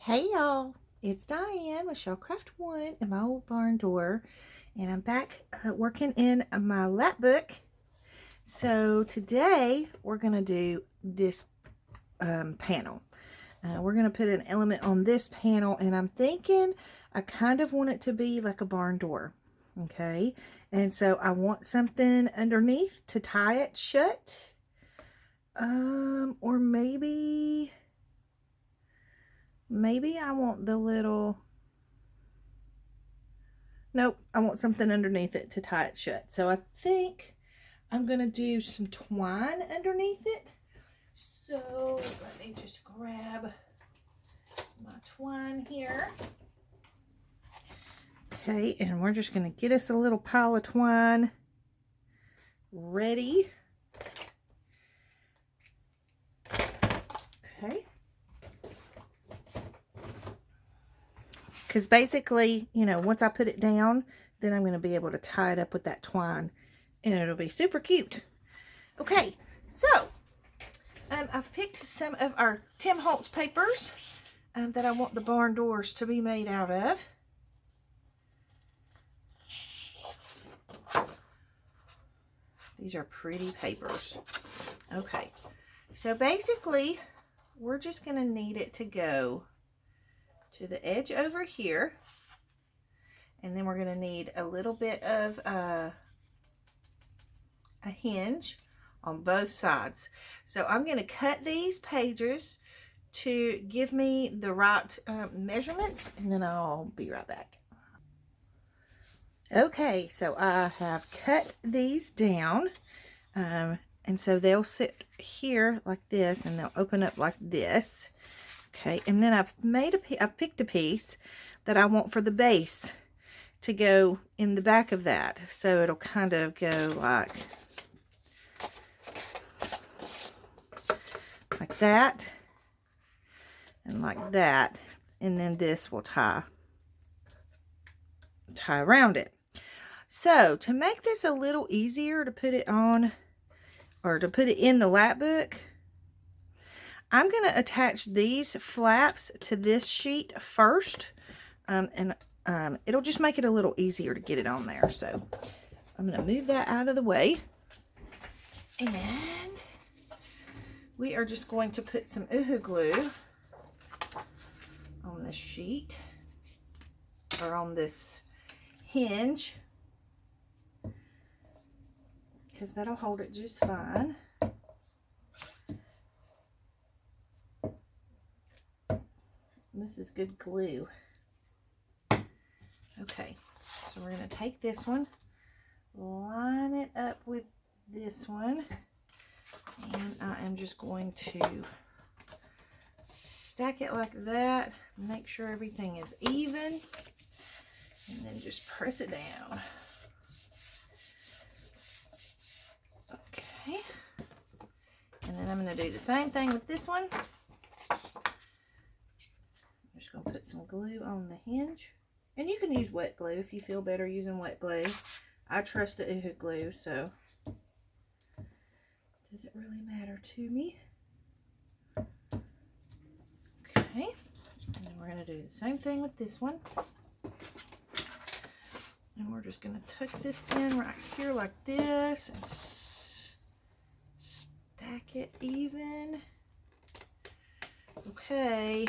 Hey y'all, it's Diane with Shellcraft One and my old barn door, and I'm back working in my Lapbook. So today we're going to do this panel. We're going to put an element on this panel, and I'm thinking I kind of want it to be like a barn door. Okay, and so I want something underneath to tie it shut. Or maybe I want the little, nope, I want something underneath it to tie it shut. So I think I'm going to do some twine underneath it. So let me just grab my twine here. Okay, and we're just going to get us a little pile of twine ready. Okay. Because basically, you know, once I put it down, then I'm going to be able to tie it up with that twine, and it'll be super cute. Okay, so I've picked some of our Tim Holtz papers that I want the barn doors to be made out of. These are pretty papers. Okay, so basically, we're just going to need it to go to the edge over here, and then we're going to need a little bit of a hinge on both sides. So I'm going to cut these pages to give me the right measurements, and then I'll be right back. Okay, so I have cut these down, and so they'll sit here like this, and they'll open up like this. Okay, and then I've picked a piece that I want for the base to go in the back of that. So it'll kind of go like that and like that. And then this will tie around it. So to make this a little easier to put it on, or to put it in the Lapbook, I'm going to attach these flaps to this sheet first, and it'll just make it a little easier to get it on there. So I'm going to move that out of the way, and we are just going to put some glue on this sheet, or on this hinge, because that'll hold it just fine. This is good glue. Okay, so we're going to take this one, line it up with this one, and I am just going to stack it like that, make sure everything is even, and then just press it down. Okay, and then I'm going to do the same thing with this one. Going to put some glue on the hinge, and you can use wet glue if you feel better using wet glue. I trust the glue, so it doesn't really matter to me. Okay, and then we're going to do the same thing with this one, and we're just going to tuck this in right here like this and stack it even. Okay.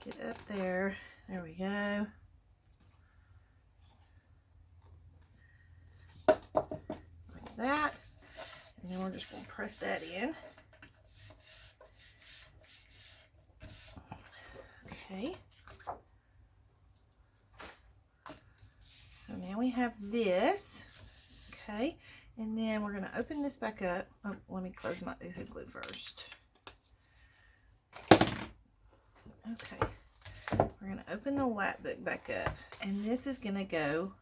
Get up there. There we go. Like that. And then we're just going to press that in. Okay. So now we have this. Okay. And then we're going to open this back up. Oh, let me close my glue first. Okay. We're going to open the Lapbook back up, and this is going to go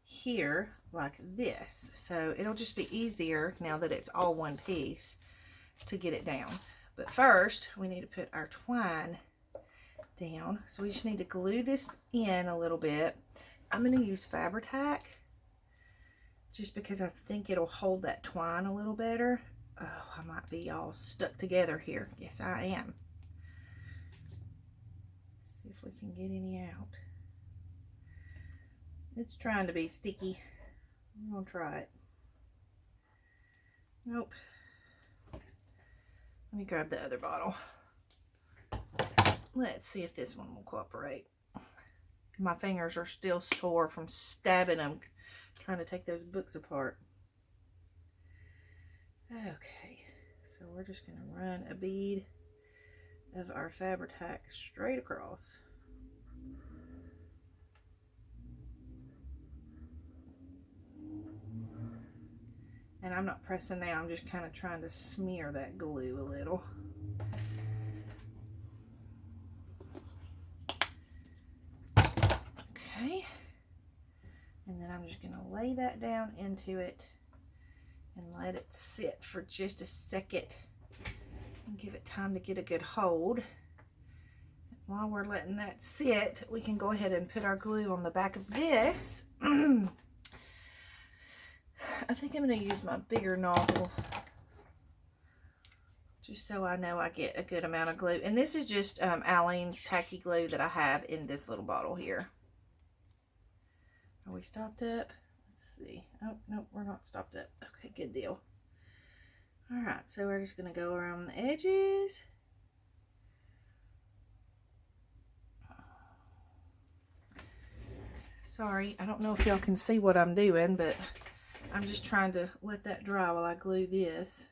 here like this. So it'll just be easier now that it's all one piece to get it down. But first, we need to put our twine down. So we just need to glue this in a little bit. I'm going to use Fabri-Tac just because I think it'll hold that twine a little better. Oh, I might be all stuck together here. Yes, I am. See if we can get any out. It's trying to be sticky. I'm gonna try it. Nope. Let me grab the other bottle. Let's see if this one will cooperate. My fingers are still sore from stabbing them, trying to take those books apart. Okay, so we're just going to run a bead of our Fabri-Tac straight across. And I'm not pressing down, I'm just kind of trying to smear that glue a little. Okay, and then I'm just going to lay that down into it and let it sit for just a second and give it time to get a good hold. While we're letting that sit, we can go ahead and put our glue on the back of this. I think I'm going to use my bigger nozzle just so I know I get a good amount of glue. And this is just Aleene's tacky glue that I have in this little bottle here. Are we stopped up? Let's see. Oh, no, we're not stopped up. Okay, good deal. All right, so we're just going to go around the edges. Sorry, I don't know if y'all can see what I'm doing, but I'm just trying to let that dry while I glue this.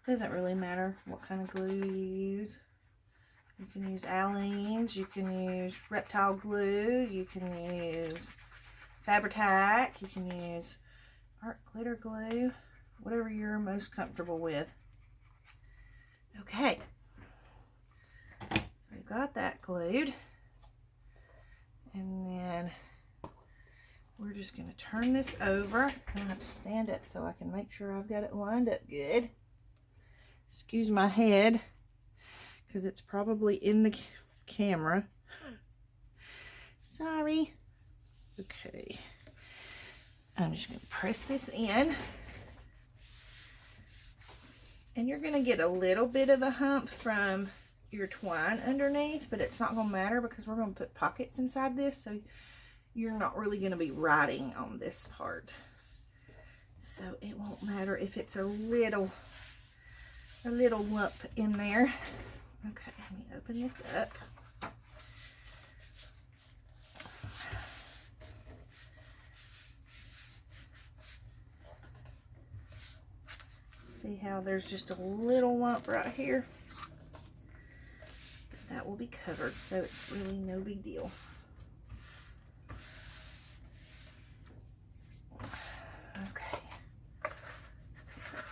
Doesn't really matter what kind of glue you use. You can use Aleene's, you can use reptile glue, you can use Fabri-Tac, you can use art glitter glue, whatever you're most comfortable with. Okay, so we've got that glued, and then we're just going to turn this over. I have to stand it so I can make sure I've got it lined up good. Excuse my head, because it's probably in the camera. Sorry. Okay. I'm just going to press this in. And you're going to get a little bit of a hump from your twine underneath, but it's not going to matter because we're going to put pockets inside this, so you're not really going to be writing on this part. So it won't matter if it's a little lump in there. Okay, let me open this up. See how there's just a little lump right here? But that will be covered, so it's really no big deal. Okay.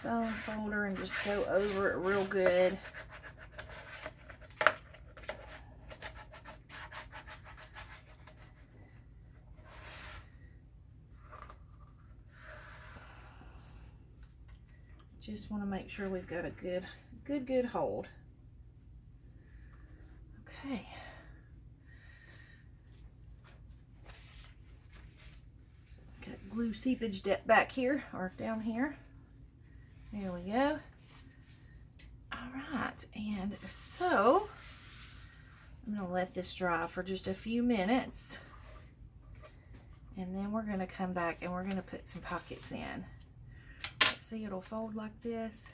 Bone folder and just go over it real good. Just want to make sure we've got a good hold. Okay. Got glue seepage back here or down here. There we go. All right, and so I'm going to let this dry for just a few minutes, and then we're going to come back and we're going to put some pockets in. See, it'll fold like this,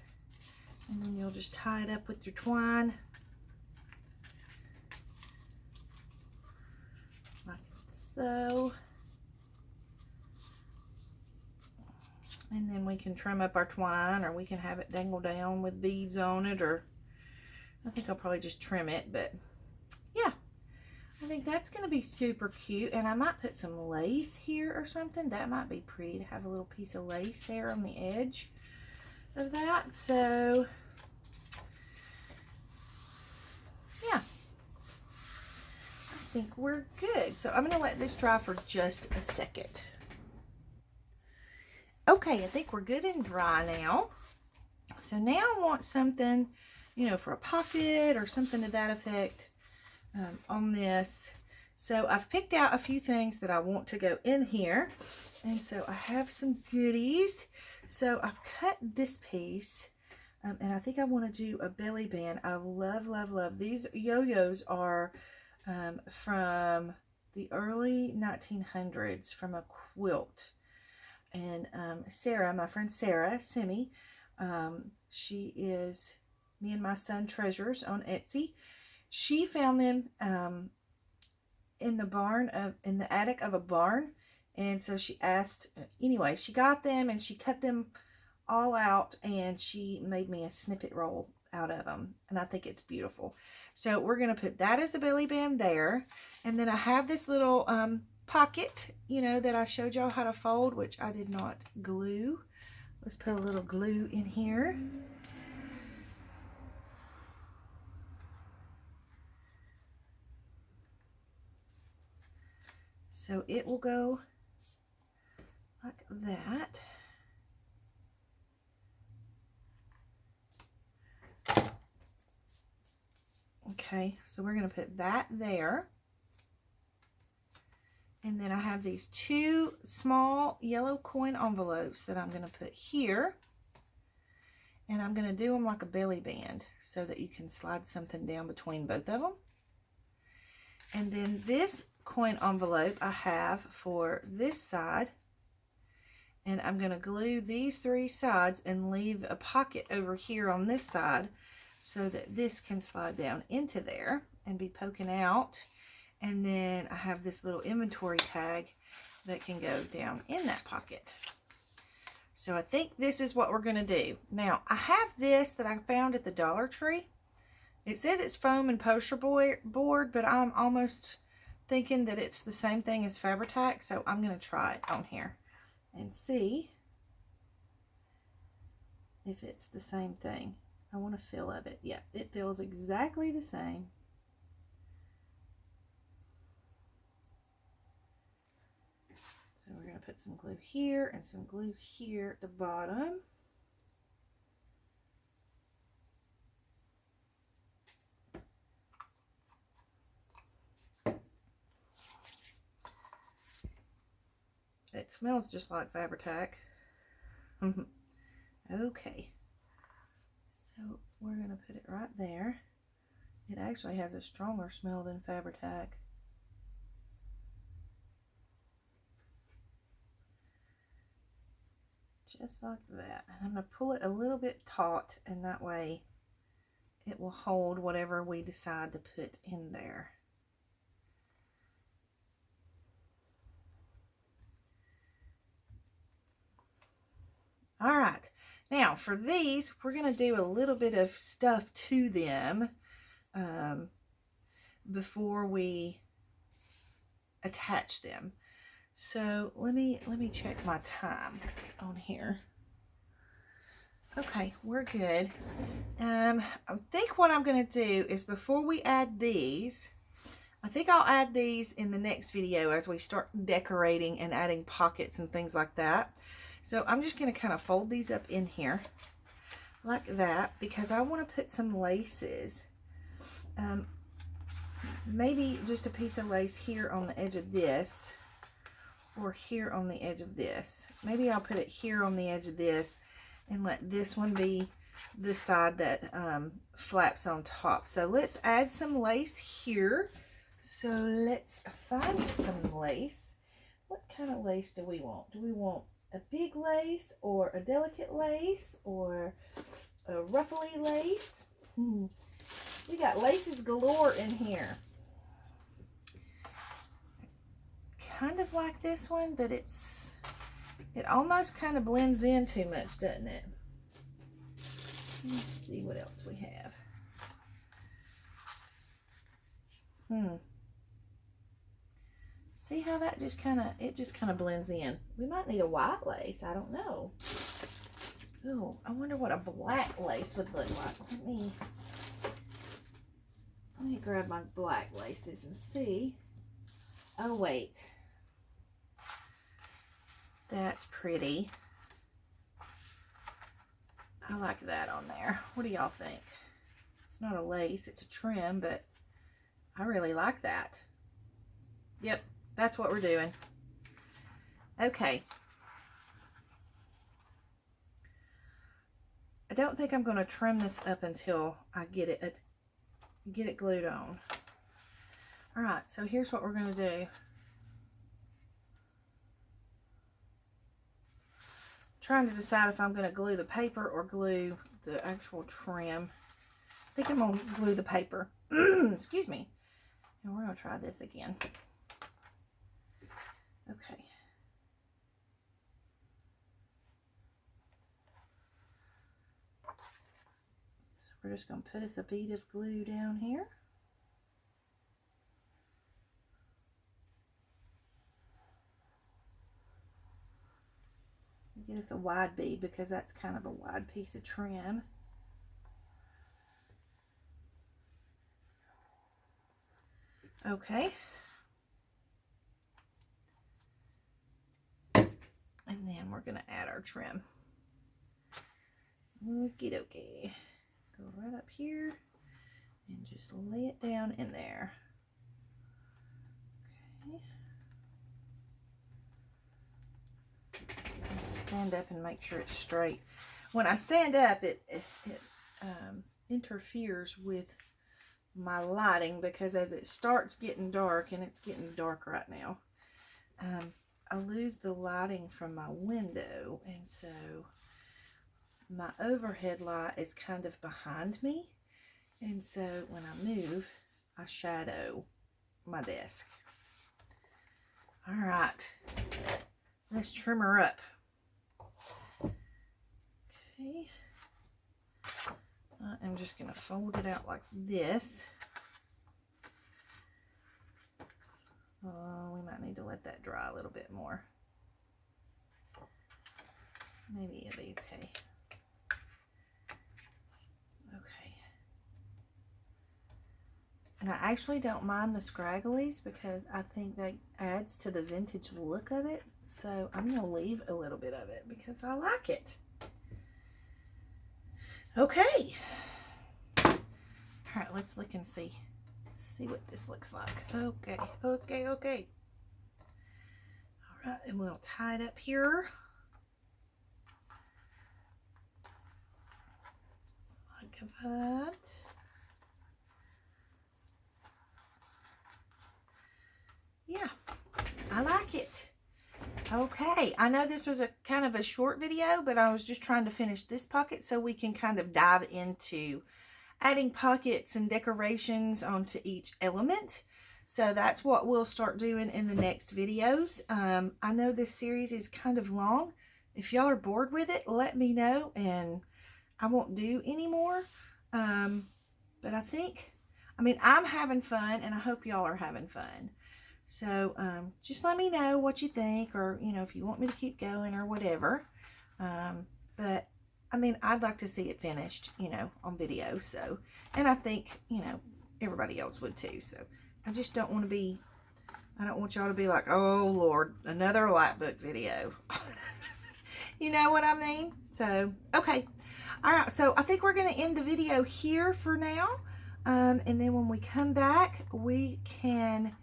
and then you'll just tie it up with your twine like so. And then we can trim up our twine, or we can have it dangle down with beads on it, or I think I'll probably just trim it, but yeah, I think that's going to be super cute. And I might put some lace here or something. That might be pretty to have a little piece of lace there on the edge of that. So yeah, I think we're good. So I'm going to let this dry for just a second. Okay, I think we're good and dry now. So now I want something, you know, for a pocket or something to that effect on this. So I've picked out a few things that I want to go in here. And so I have some goodies. So I've cut this piece. And I think I want to do a belly band. I love, love, love. These yo-yos are from the early 1900s from a quilt. And Sarah, my friend Sarah Simi, she is Me and My Son Treasures on Etsy. She found them in the attic of a barn. And so she asked, anyway, she got them and she cut them all out and she made me a snippet roll out of them. And I think it's beautiful. So we're going to put that as a belly band there. And then I have this little pocket, you know, that I showed y'all how to fold, which I did not glue. Let's put a little glue in here. So it will go like that. Okay, so we're going to put that there. And then I have these two small yellow coin envelopes that I'm going to put here. And I'm going to do them like a belly band so that you can slide something down between both of them. And then this coin envelope I have for this side. And I'm going to glue these three sides and leave a pocket over here on this side so that this can slide down into there and be poking out. And then I have this little inventory tag that can go down in that pocket. So I think this is what we're going to do. Now, I have this that I found at the Dollar Tree. It says it's foam and poster board, but I'm almost thinking that it's the same thing as Fabri-Tac. So I'm going to try it on here and see if it's the same thing. I want a feel of it. Yeah, it feels exactly the same. So we're going to put some glue here and some glue here at the bottom. It smells just like Fabri-Tac. Okay. So we're going to put it right there. It actually has a stronger smell than Fabri-Tac. Just like that. And I'm going to pull it a little bit taut, and that way it will hold whatever we decide to put in there. All right, now for these, we're going to do a little bit of stuff to them before we attach them. So let me check my time on here. Okay, we're good. I think what I'm going to do is before we add these, I think I'll add these in the next video as we start decorating and adding pockets and things like that. So I'm just going to kind of fold these up in here like that because I want to put some laces. Maybe just a piece of lace here on the edge of this or here on the edge of this. Maybe I'll put it here on the edge of this and let this one be the side that flaps on top. So let's add some lace here. So let's find some lace. What kind of lace do we want? Do we want a big lace or a delicate lace or a ruffly lace? We got laces galore in here. Kind of like this one, but it almost kind of blends in too much, doesn't it? Let's see what else we have. See how that just kind of blends in. We might need a white lace. I don't know. Oh, I wonder what a black lace would look like. Let me grab my black laces and see. Oh, wait. That's pretty. I like that on there. What do y'all think? It's not a lace, it's a trim, but I really like that. Yep, that's what we're doing. Okay. I don't think I'm going to trim this up until I get it glued on. All right, so here's what we're going to do. Trying to decide if I'm going to glue the paper or glue the actual trim. I think I'm going to glue the paper. Excuse me. And we're going to try this again. Okay. So we're just going to put us a bead of glue down here. Get us a wide bead because that's kind of a wide piece of trim. Okay. And then we're going to add our trim. Okie dokie. Go right up here and just lay it down in there. Okay. Stand up and make sure it's straight. When I stand up, it interferes with my lighting because as it starts getting dark, and it's getting dark right now, I lose the lighting from my window, and so my overhead light is kind of behind me, and so when I move, I shadow my desk. All right, let's trim her up. Okay, I'm just going to fold it out like this. We might need to let that dry a little bit more. Maybe it'll be okay. Okay. And I actually don't mind the scragglies because I think that adds to the vintage look of it. So I'm going to leave a little bit of it because I like it. Okay. All right, let's look and see what this looks like. Okay. All right, and we'll tie it up here. Like that. Yeah, I like it. Okay, I know this was a kind of a short video, but I was just trying to finish this pocket so we can kind of dive into adding pockets and decorations onto each element. So that's what we'll start doing in the next videos. I know this series is kind of long. If y'all are bored with it, let me know and I won't do any more. But I'm having fun and I hope y'all are having fun. So just let me know what you think, or if you want me to keep going or whatever. But I'd like to see it finished, on video. So, and I think, everybody else would too. So I just don't want y'all to be like, oh Lord, another Lapbook video. You know what I mean? So, okay. All right. So I think we're going to end the video here for now. And then when we come back, we can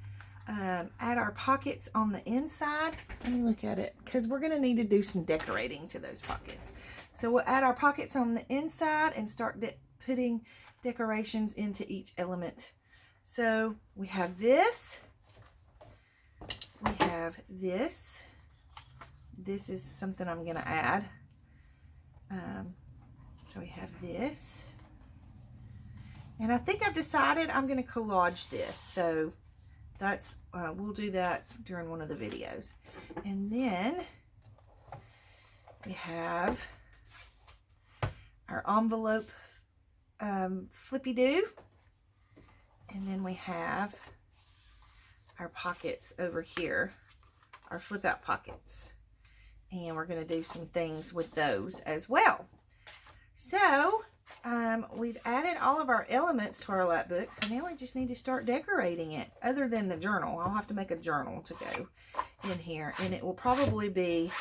add our pockets on the inside. Let me look at it because we're going to need to do some decorating to those pockets. So we'll add our pockets on the inside and start putting decorations into each element. So we have this. We have this. This is something I'm going to add. So we have this. And I think I've decided I'm going to collage this. So that's, we'll do that during one of the videos. And then we have our envelope flippy-do. And then we have our pockets over here, our flip-out pockets. And we're going to do some things with those as well. So, we've added all of our elements to our Lapbook, so now we just need to start decorating it, other than the journal. I'll have to make a journal to go in here, and it will probably be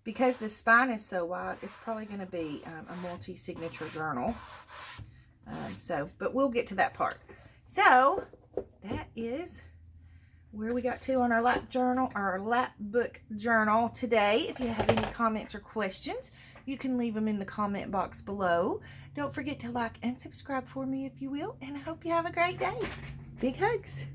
because the spine is so wide, it's probably going to be a multi-signature journal. But we'll get to that part. So that is where we got to on our Lapbook journal today. If you have any comments or questions, you can leave them in the comment box below. Don't forget to like and subscribe for me if you will, and I hope you have a great day. Big hugs.